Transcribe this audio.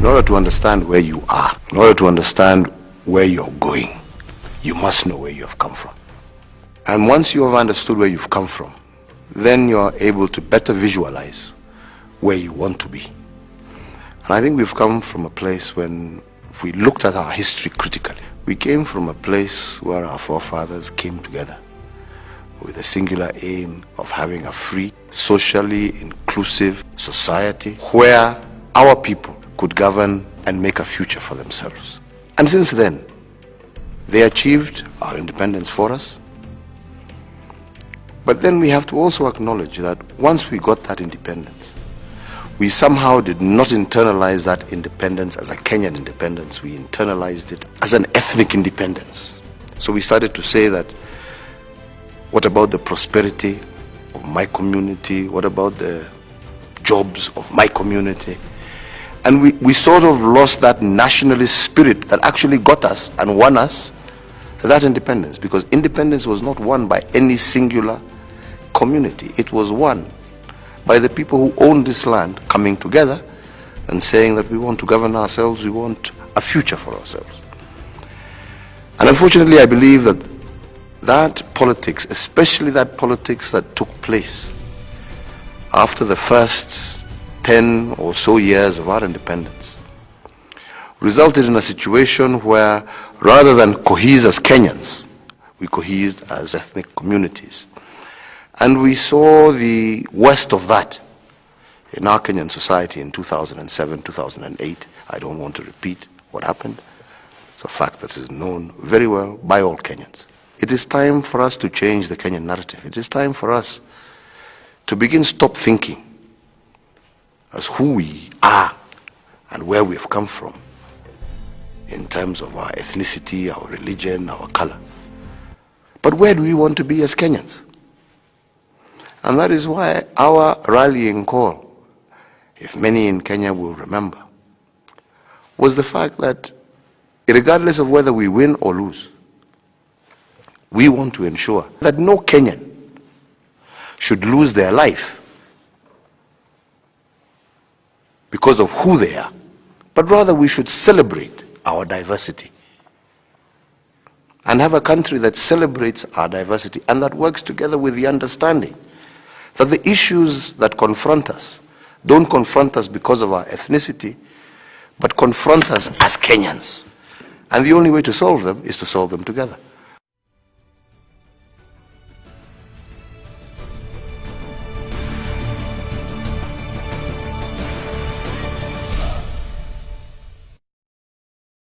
In order to understand where you are, in order to understand where you're going, you must know where you have come from. And once you have understood where you've come from, then you're able to better visualize where you want to be. And I think we've come from a place when, if we looked at our history critically, we came from a place where our forefathers came together with a singular aim of having a free, socially inclusive society where our people could govern and make a future for themselves. And since then, they achieved our independence for us. But then we have to also acknowledge that once we got that independence, we somehow did not internalize that independence as a Kenyan independence. We internalized it as an ethnic independence. So we started to say that, what about the prosperity of my community? What about the jobs of my community? And we sort of lost that nationalist spirit that actually got us and won us that independence, because independence was not won by any singular community. It was won by the people who owned this land coming together and saying that we want to govern ourselves, we want a future for ourselves. And unfortunately, I believe that that politics, especially that politics that took place after the first 10 or so years of our independence, resulted in a situation where, rather than cohese as Kenyans, we cohesed as ethnic communities. And we saw the worst of that in our Kenyan society in 2007, 2008. I don't want to repeat what happened. It's a fact that is known very well by all Kenyans. It is time for us to change the Kenyan narrative. It is time for us to stop thinking as who we are and where we have come from in terms of our ethnicity, our religion, our color. But where do we want to be as Kenyans? And that is why our rallying call, if many in Kenya will remember, was the fact that regardless of whether we win or lose, we want to ensure that no Kenyan should lose their life because of who they are, but rather we should celebrate our diversity and have a country that celebrates our diversity and that works together with the understanding that the issues that confront us don't confront us because of our ethnicity, but confront us as Kenyans. And the only way to solve them is to solve them together.